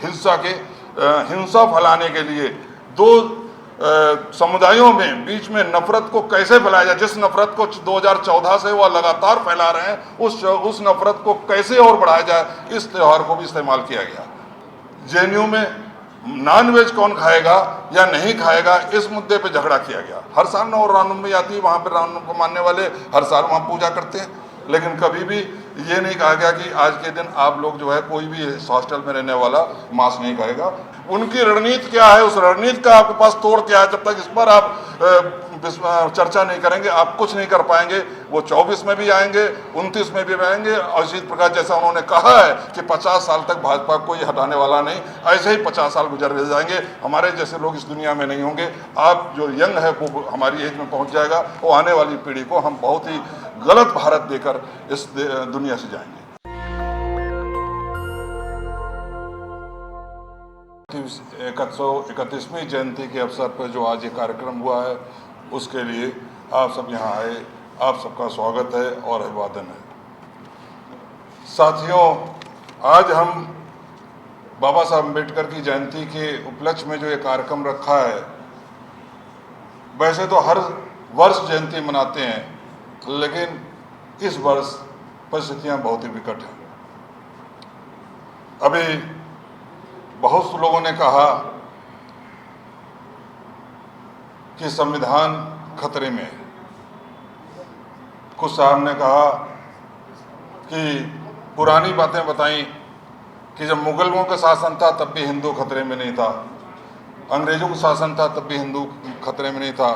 हिंसा फैलाने के लिए दो समुदायों में बीच में नफरत को कैसे फैलाया जाए। जिस नफरत को 2014 से वह लगातार फैला रहे हैं, उस नफरत को कैसे और बढ़ाया जाए, इस त्यौहार को भी इस्तेमाल किया गया। जेएनयू में नॉनवेज कौन खाएगा या नहीं खाएगा, इस मुद्दे पे झगड़ा किया गया। हर साल रामनवमी आती है, वहाँ पर रामनवमी को मानने वाले हर साल वहाँ पूजा करते हैं, लेकिन कभी भी ये नहीं कहा गया कि आज के दिन आप लोग जो है, कोई भी इस हॉस्टल में रहने वाला मांस नहीं खाएगा। उनकी रणनीति क्या है, उस रणनीति का आपके पास तोड़ क्या है, जब तक इस पर आप चर्चा नहीं करेंगे आप कुछ नहीं कर पाएंगे। वो 24 में भी आएंगे, 29 में भी आएंगे, और इसी प्रकार जैसा उन्होंने कहा है कि 50 साल तक भाजपा को ये हटाने वाला नहीं, ऐसे ही 50 साल गुजर जाएंगे। हमारे जैसे लोग इस दुनिया में नहीं होंगे। आप जो यंग है वो हमारी एज में पहुंच जाएगा, वो आने वाली पीढ़ी को हम बहुत ही गलत भारत देकर इस दुनिया से जाएंगे। 131वीं जयंती के अवसर पर जो आज ये कार्यक्रम हुआ है, उसके लिए आप सब यहाँ आए, आप सबका स्वागत है और अभिवादन है। साथियों, आज हम बाबा साहब अम्बेडकर की जयंती के उपलक्ष्य में जो ये कार्यक्रम रखा है, वैसे तो हर वर्ष जयंती मनाते हैं, लेकिन इस वर्ष परिस्थितियाँ बहुत ही विकट हैं। अभी बहुत से लोगों ने कहा कि संविधान खतरे में है। कुछ साहब ने कहा कि पुरानी बातें बताई कि जब मुगलों का शासन था तब भी हिंदू खतरे में नहीं था, अंग्रेजों का शासन था तब भी हिंदू खतरे में नहीं था,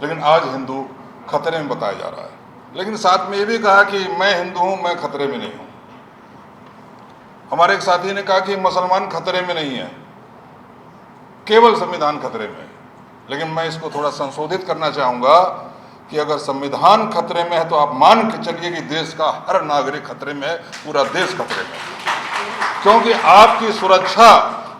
लेकिन आज हिंदू खतरे में बताया जा रहा है। लेकिन साथ में ये भी कहा कि मैं हिंदू हूँ, मैं खतरे में नहीं हूँ। हमारे एक साथी ने कहा कि मुसलमान खतरे में नहीं है, केवल संविधान खतरे में है। लेकिन मैं इसको थोड़ा संशोधित करना चाहूँगा कि अगर संविधान खतरे में है तो आप मान के चलिए कि देश का हर नागरिक खतरे में है, पूरा देश खतरे में है। क्योंकि आपकी सुरक्षा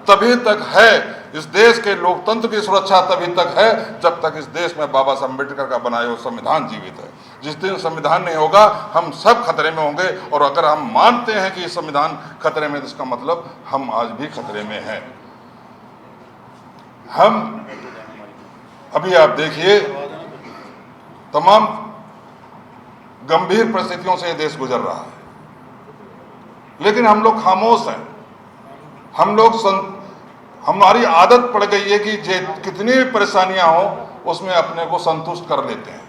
तभी तक है, इस देश के लोकतंत्र की सुरक्षा तभी तक है जब तक इस देश में बाबा साहब अम्बेडकर का बनाया हुआ संविधान जीवित है। जिस दिन संविधान नहीं होगा हम सब खतरे में होंगे। और अगर हम मानते हैं कि संविधान खतरे में, तो इसका मतलब हम आज भी खतरे में हैं। हम अभी आप देखिए, तमाम गंभीर परिस्थितियों से ये देश गुजर रहा है, लेकिन हम लोग खामोश हैं। हमारी आदत पड़ गई है कि कितनी भी परेशानियां हो उसमें अपने को संतुष्ट कर लेते हैं।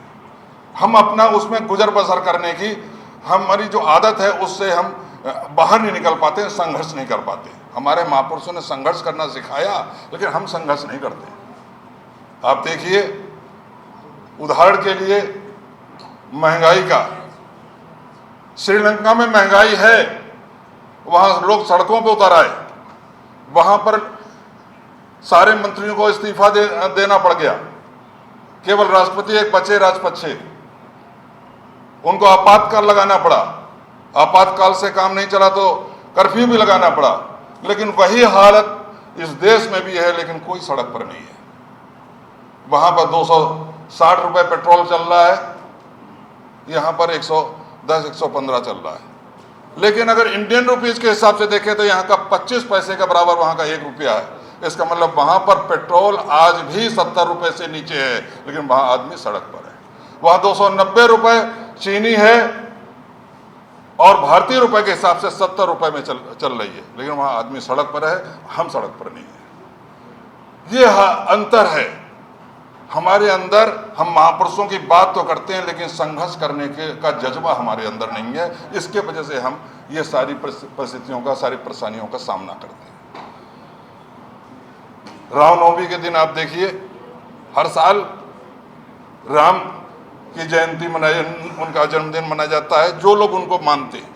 हम अपना उसमें गुजर बसर करने की हमारी जो आदत है, उससे हम बाहर नहीं निकल पाते, संघर्ष नहीं कर पाते। हमारे महापुरुषों ने संघर्ष करना सिखाया, लेकिन हम संघर्ष नहीं करते। आप देखिए, उदाहरण के लिए महंगाई का, श्रीलंका में महंगाई है, वहां लोग सड़कों पर उतर आए, वहां पर सारे मंत्रियों को इस्तीफा देना पड़ गया, केवल राष्ट्रपति एक बचे, राजपक्षे, उनको आपातकाल लगाना पड़ा। आपातकाल से काम नहीं चला तो कर्फ्यू भी लगाना पड़ा। लेकिन वही हालत इस देश में भी है, लेकिन कोई सड़क पर नहीं है। वहां पर 260 रुपए पेट्रोल चल रहा है, यहाँ पर 110-115 चल रहा है। लेकिन अगर इंडियन रुपीज के हिसाब से देखें तो यहाँ का 25 पैसे का बराबर वहाँ का 1 रुपया है। इसका मतलब वहाँ पर पेट्रोल आज भी 70 रुपए से नीचे है, लेकिन वहाँ आदमी सड़क पर है। वहाँ 290 रुपए चीनी है और भारतीय रुपए के हिसाब से 70 रुपए में चल रही है, लेकिन वहाँ आदमी सड़क पर है, हम सड़क पर नहीं है। ये अंतर है हमारे अंदर। हम महापुरुषों की बात तो करते हैं, लेकिन संघर्ष करने का जज्बा हमारे अंदर नहीं है। इसके वजह से हम ये सारी परिस्थितियों का, सारी परेशानियों का सामना करते हैं। रामनवमी के दिन आप देखिए, हर साल राम की जयंती उनका जन्मदिन मनाया जाता है, जो लोग उनको मानते हैं।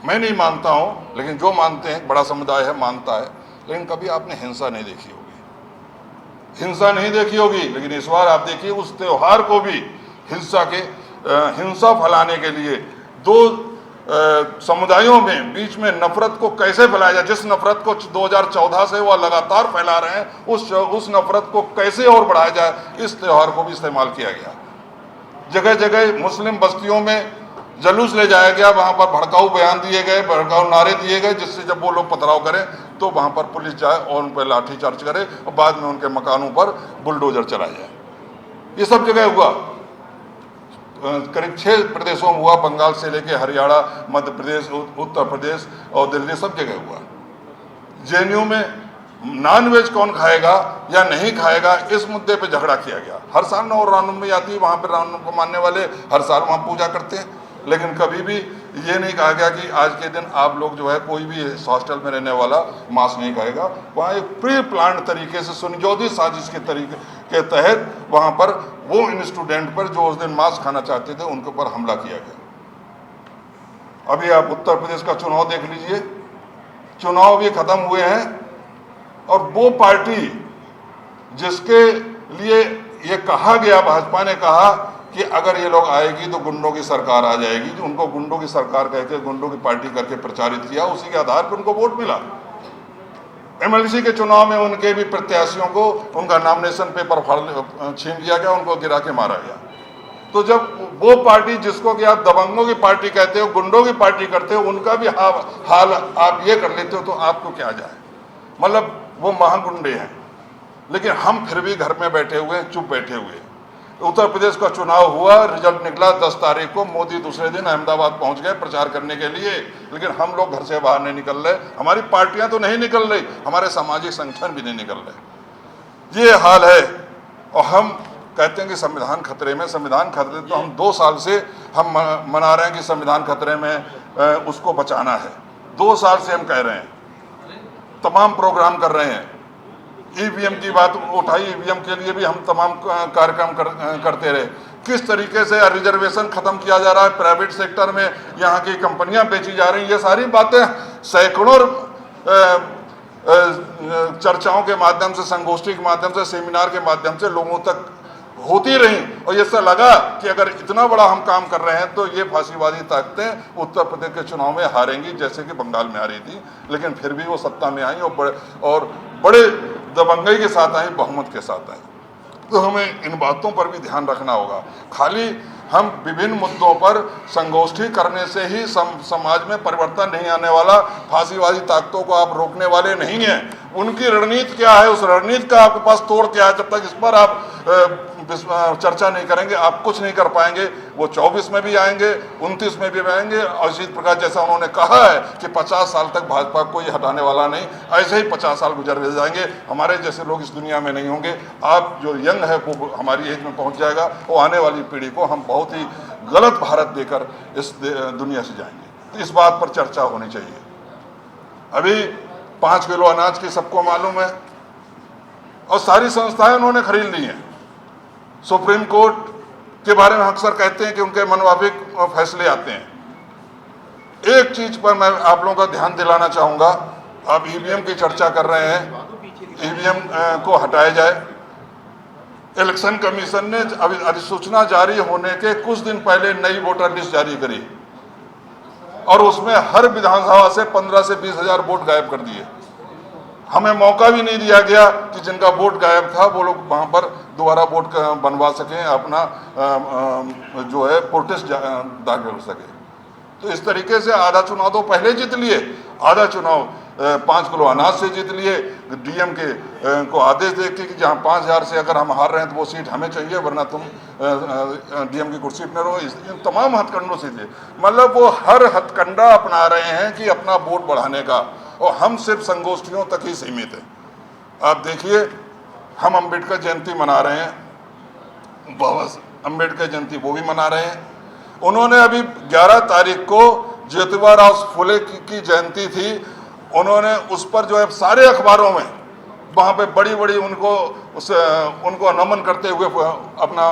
मैं नहीं मानता हूं, लेकिन जो मानते हैं, बड़ा समुदाय है, मानता है। लेकिन कभी आपने हिंसा नहीं देखी होगी, लेकिन इस बार आप देखिए, उस त्योहार को भी हिंसा फैलाने के लिए दो समुदायों में बीच में नफरत को कैसे फैलाया जाए। जिस नफरत को 2014 से वह लगातार फैला रहे हैं, उस नफरत को कैसे और बढ़ाया जाए, इस त्यौहार को भी इस्तेमाल किया गया। जगह जगह मुस्लिम बस्तियों में जुलूस ले जाया गया, वहां पर भड़काऊ बयान दिए गए, भड़काऊ नारे दिए गए, जिससे जब वो लोग पथराव करें तो वहां पर पुलिस जाए और उन पर लाठीचार्ज करे और बाद में उनके मकानों पर बुलडोजर चलाया जाए। ये सब जगह हुआ, करीब 6 प्रदेशों में हुआ, बंगाल से लेके हरियाणा, मध्य प्रदेश, उत्तर प्रदेश और दिल्ली, सब जगह हुआ। जेएनयू में नॉनवेज कौन खाएगा या नहीं खाएगा, इस मुद्दे पे झगड़ा किया गया। हर साल नौ रामनवमी आती है, वहाँ पर रामनवमी को मानने वाले हर साल वहाँ पूजा करते हैं, लेकिन कभी भी ये नहीं कहा गया कि आज के दिन आप लोग जो है, कोई भी इस हॉस्टल में रहने वाला मांस नहीं खाएगा। वहाँ एक प्री प्लान तरीके से सुनियोजित साजिश के तरीके के तहत वहाँ पर वो इन स्टूडेंट पर जो उस दिन मांस खाना चाहते थे उनके ऊपर हमला किया गया। अभी आप उत्तर प्रदेश का चुनाव देख लीजिए, चुनाव भी खत्म हुए हैं और वो पार्टी जिसके लिए ये कहा गया, भाजपा ने कहा कि अगर ये लोग आएगी तो गुंडों की सरकार आ जाएगी, जो उनको गुंडों की सरकार कहकर गुंडों की पार्टी करके प्रचारित किया, उसी के आधार पर उनको वोट मिला। एमएलसी के चुनाव में उनके भी प्रत्याशियों को उनका नॉमिनेशन पेपर छीन लिया गया, उनको गिरा के मारा गया। तो जब वो पार्टी जिसको कि आप दबंगों की पार्टी कहते हो, गुंडों की पार्टी करते हो, उनका भी हाल आप ये कर लेते हो तो आपको क्या जाए। मतलब वो महागुंडे हैं, लेकिन हम फिर भी घर में बैठे हुए, चुप बैठे हुए। उत्तर प्रदेश का चुनाव हुआ, रिजल्ट निकला 10 तारीख को, मोदी दूसरे दिन अहमदाबाद पहुंच गए प्रचार करने के लिए, लेकिन हम लोग घर से बाहर नहीं निकल रहे, हमारी पार्टियां तो नहीं निकल रही, हमारे सामाजिक संगठन भी नहीं निकल रहे। ये हाल है और हम कहते हैं कि संविधान खतरे में। संविधान खतरे तो हम 2 साल से हम मना रहे हैं कि संविधान खतरे में, उसको बचाना है। 2 साल से हम कह रहे हैं, तमाम प्रोग्राम कर रहे हैं। ईवीएम की बात उठाई, ईवीएम के लिए भी हम तमाम कार्यक्रम करते रहे। किस तरीके से रिजर्वेशन खत्म किया जा रहा है, प्राइवेट सेक्टर में यहाँ की कंपनियां बेची जा रही हैं, ये सारी बातें सैकड़ों चर्चाओं के माध्यम से, संगोष्ठी के माध्यम से, सेमिनार के माध्यम से लोगों तक होती रही और ये लगा कि अगर इतना बड़ा हम काम कर रहे हैं तो ये फांसीवादी ताकतें उत्तर प्रदेश के चुनाव में हारेंगी, जैसे कि बंगाल में हारी थी, लेकिन फिर भी वो सत्ता में आई और बड़े दबंगई के साथ आई, बहुमत के साथ आई। तो हमें इन बातों पर भी ध्यान रखना होगा। खाली हम विभिन्न मुद्दों पर संगोष्ठी करने से ही समाज में परिवर्तन नहीं आने वाला। फांसीवादी ताकतों को आप रोकने वाले नहीं हैं। उनकी रणनीति क्या है, उस रणनीति का आपके पास तोड़ क्या है, जब तक इस पर आप चर्चा नहीं करेंगे आप कुछ नहीं कर पाएंगे। वो 24 में भी आएंगे, 29 में भी आएंगे और इसी प्रकार जैसा उन्होंने कहा है कि 50 साल तक भाजपा को ये हटाने वाला नहीं, ऐसे ही 50 साल गुजर जाएंगे, हमारे जैसे लोग इस दुनिया में नहीं होंगे। आप जो यंग है वो हमारी एज में पहुंच जाएगा, वो आने वाली पीढ़ी को हम बहुत ही गलत भारत देकर इस दुनिया से जाएंगे। तो इस बात पर चर्चा होनी चाहिए। अभी 5 किलो अनाज की सबको मालूम है और सारी संस्थाएं उन्होंने खरीद ली हैं। सुप्रीम कोर्ट के बारे में अक्सर कहते हैं कि उनके मनवाबिक फैसले आते हैं। एक चीज पर मैं आप लोगों का ध्यान दिलाना चाहूंगा, आप ईवीएम की चर्चा कर रहे हैं, ईवीएम को हटाया जाए। इलेक्शन कमीशन ने अभी अधिसूचना जारी होने के कुछ दिन पहले नई वोटर लिस्ट जारी करी और उसमें हर विधानसभा से 15 से 20 हजार वोट गायब कर दिए। हमें मौका भी नहीं दिया गया कि जिनका वोट गायब था वो लोग वहां पर दोबारा वोट बनवा सकें, अपना जो है प्रोटेस्ट दाखिल कर सके। तो इस तरीके से आधा चुनाव तो पहले जीत लिए, आधा चुनाव 5 किलो अनाज से जीत लिए। डीएम के को आदेश दे के कि जहाँ 5000 से अगर हम हार रहे हैं तो वो सीट हमें चाहिए, वरना तुम डीएम की कुर्सी पर रहो। इन तमाम हथकंडों से थे, मतलब वो हर हथकंडा अपना रहे हैं कि अपना वोट बढ़ाने का, और हम सिर्फ संगोष्ठियों तक ही सीमित है। आप देखिए, हम अम्बेडकर जयंती मना रहे हैं, बाबा अम्बेडकर जयंती वो भी मना रहे हैं। उन्होंने अभी 11 तारीख को ज्योतिबा राव फुले की जयंती थी, उन्होंने उस पर जो है सारे अखबारों में वहाँ पे बड़ी बड़ी उनको नमन करते हुए अपना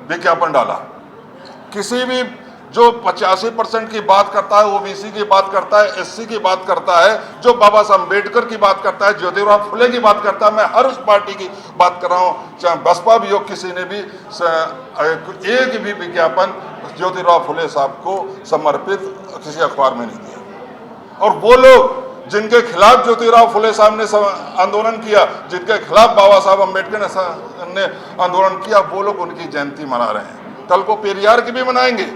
विज्ञापन डाला। किसी भी जो 85% की बात करता है, ओबीसी की बात करता है, एससी की बात करता है, जो बाबा साहब अम्बेडकर की बात करता है, ज्योतिराव फुले की बात करता है, मैं हर उस पार्टी की बात कर रहा हूँ, चाहे बसपा भी हो, किसी ने भी एक भी विज्ञापन ज्योतिराव फुले साहब को समर्पित किसी अखबार में नहीं दिया। और वो लोग जिनके खिलाफ ज्योतिराव फुले साहब ने आंदोलन किया, जिनके खिलाफ बाबा साहब अम्बेडकर ने आंदोलन किया, वो लोग उनकी जयंती मना रहे हैं। कल को पेरियार की भी मनाएंगे,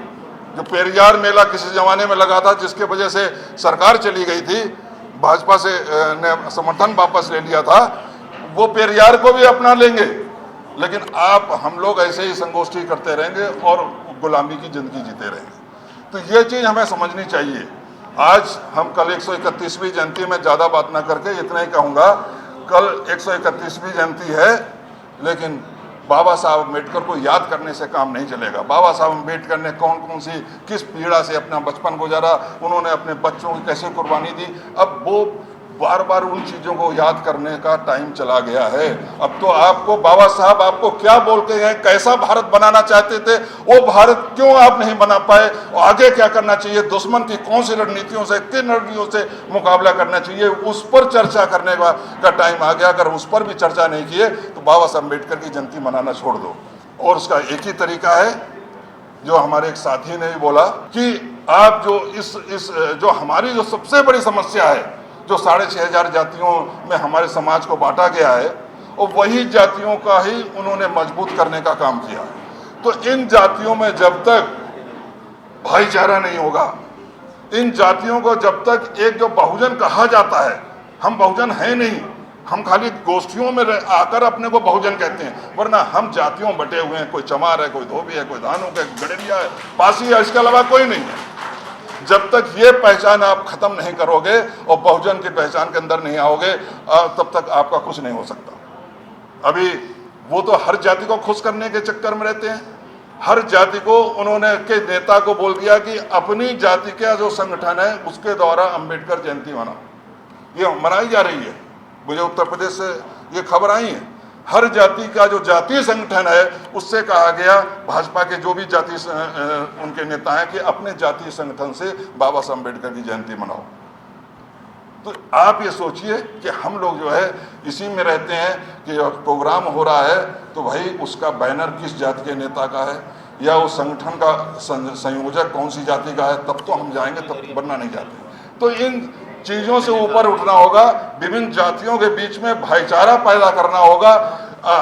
जो पेरियार मेला किसी जमाने में लगा था, जिसके वजह से सरकार चली गई थी, भाजपा से ने समर्थन वापस ले लिया था, वो पेरियार को भी अपना लेंगे। लेकिन आप हम लोग ऐसे ही संगोष्ठी करते रहेंगे और गुलामी की जिंदगी जीते रहेंगे। तो ये चीज़ हमें समझनी चाहिए। आज हम कल 131वीं जयंती में ज़्यादा बात ना करके इतना ही कहूँगा, कल 131वीं जयंती है, लेकिन बाबा साहब अम्बेडकर को याद करने से काम नहीं चलेगा। बाबा साहब अम्बेडकर ने कौन कौन सी किस पीड़ा से अपना बचपन गुजारा, उन्होंने अपने बच्चों की कैसे कुर्बानी दी, अब वो बार बार उन चीज़ों को याद करने का टाइम चला गया है। अब तो आपको बाबा साहब आपको क्या बोल के गए, कैसा भारत बनाना चाहते थे, वो भारत क्यों आप नहीं बना पाए, और आगे क्या करना चाहिए, दुश्मन की कौन सी रणनीतियों से, किन रणनीतियों से मुकाबला करना चाहिए, उस पर चर्चा करने का टाइम आ गया। अगर उस पर भी चर्चा नहीं किए तो बाबा साहब अम्बेडकर की जयंती मनाना छोड़ दो। और उसका एक ही तरीका है, जो हमारे एक साथी ने भी बोला कि आप जो इस जो हमारी जो सबसे बड़ी समस्या है, जो 6,500 जातियों में हमारे समाज को बांटा गया है, और वही जातियों का ही उन्होंने मजबूत करने का काम किया। तो इन जातियों में जब तक भाईचारा नहीं होगा, इन जातियों को जब तक एक जो बहुजन कहा जाता है, हम बहुजन हैं नहीं, हम खाली गोष्ठियों में आकर अपने को बहुजन कहते हैं, वरना हम जातियों में बटे हुए हैं। कोई चमार है, कोई धोबी है, कोई धानुक है, गडरिया है, पासी है, इसके अलावा कोई नहीं है। जब तक ये पहचान आप खत्म नहीं करोगे और बहुजन की पहचान के अंदर नहीं आओगे, तब तक आपका कुछ नहीं हो सकता। अभी वो तो हर जाति को खुश करने के चक्कर में रहते हैं। हर जाति को उन्होंने के नेता को बोल दिया कि अपनी जाति का जो संगठन है उसके द्वारा अंबेडकर जयंती मनाओ। ये मनाई जा रही है, मुझे उत्तर प्रदेश से ये खबर आई है। हर जाति का जो जातीय संगठन है उससे कहा गया, भाजपा के जो भी जाति उनके नेता हैं, कि अपने जातीय संगठन से बाबा साहब अम्बेडकर की जयंती मनाओ। तो आप ये सोचिए कि हम लोग जो है इसी में रहते हैं कि प्रोग्राम हो रहा है तो भाई उसका बैनर किस जाति के नेता का है, या उस संगठन का संयोजक कौन सी जाति का है, तब तो हम जाएंगे, तब बनना नहीं जाते। तो इन चीज़ों से ऊपर उठना होगा, विभिन्न जातियों के बीच में भाईचारा पैदा करना होगा।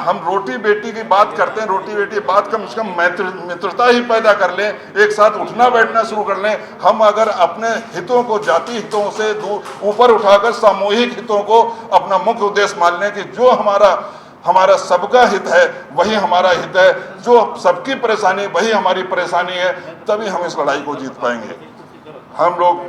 हम रोटी बेटी की बात करते हैं, रोटी बेटी की बात कम से कम मित्रता ही पैदा कर लें, एक साथ उठना बैठना शुरू कर लें। हम अगर अपने हितों को जाति हितों से ऊपर उठाकर सामूहिक हितों को अपना मुख्य उद्देश्य मान लें कि जो हमारा सबका हित है वही हमारा हित है, जो सबकी परेशानी वही हमारी परेशानी है, तभी हम इस लड़ाई को जीत पाएंगे। हम लोग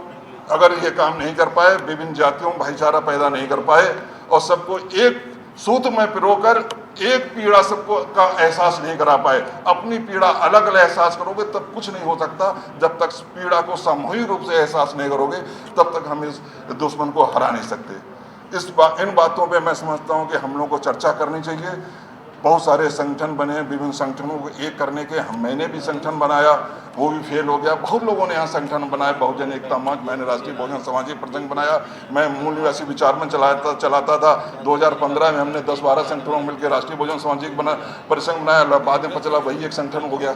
अगर ये काम नहीं कर पाए, विभिन्न जातियों में भाईचारा पैदा नहीं कर पाए और सबको एक सूत्र में पिरोकर एक पीड़ा सबको का एहसास नहीं करा पाए, अपनी पीड़ा अलग अलग एहसास करोगे तब कुछ नहीं हो सकता। जब तक पीड़ा को सामूहिक रूप से एहसास नहीं करोगे तब तक हम इस दुश्मन को हरा नहीं सकते। इन बातों पे मैं समझता हूँ कि हम लोग को चर्चा करनी चाहिए। बहुत सारे संगठन बने, विभिन्न संगठनों को एक करने के मैंने भी संगठन बनाया, वो भी फेल हो गया। बहुत लोगों ने यहाँ संगठन बनाए, बहुजन एकता मंच, मैंने राष्ट्रीय बहुजन सामाजिक प्रसंग बनाया, मैं मूल निवासी विचार मंच चलाता था। 2015 में हमने 10-12 संगठनों मिलकर राष्ट्रीय बहुजन सामाजिक परिसंघ बनाया, बाद में पता चला वही एक संगठन हो गया।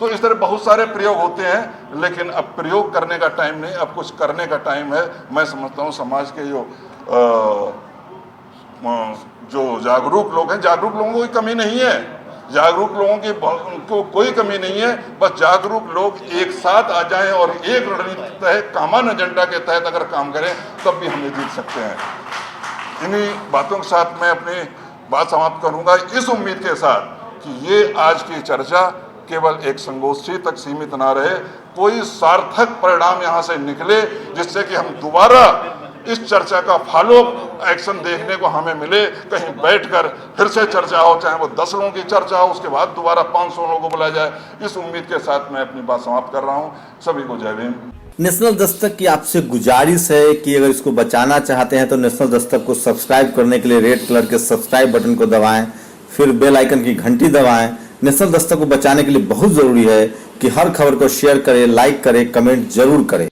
तो इस तरह बहुत सारे प्रयोग होते हैं, लेकिन अब प्रयोग करने का टाइम नहीं, अब कुछ करने का टाइम है। मैं समझता हूँ समाज के जो जागरूक लोग हैं, जागरूक लोगों की कमी नहीं है, जागरूक लोगों की को कोई कमी नहीं है, बस जागरूक लोग एक साथ आ जाएं और एक रणनीति तहत कॉमन एजेंडा के तहत अगर काम करें तब भी हमें जीत सकते हैं। इन्हीं बातों के साथ मैं अपनी बात समाप्त करूंगा, इस उम्मीद के साथ कि ये आज की चर्चा केवल एक संगोष्ठी तक सीमित ना रहे, कोई सार्थक परिणाम यहाँ से निकले जिससे कि हम दोबारा इस चर्चा का फॉलो एक्शन देखने को हमें मिले। कहीं बैठकर फिर से चर्चा हो, चाहे वो 10 लोगों की चर्चा हो, उसके बाद दोबारा 500 लोगों को बुलाया जाए। इस उम्मीद के साथ मैं अपनी बात समाप्त कर रहा हूँ। सभी को जय भीम। नेशनल दस्तक की आपसे गुजारिश है कि अगर इसको बचाना चाहते हैं तो नेशनल दस्तक को सब्सक्राइब करने के लिए रेड कलर के सब्सक्राइब बटन को दबाएं, फिर बेल आइकन की घंटी दबाएं। नेशनल दस्तक को बचाने के लिए बहुत जरूरी है कि हर खबर को शेयर करें, लाइक करें, कमेंट जरूर करें।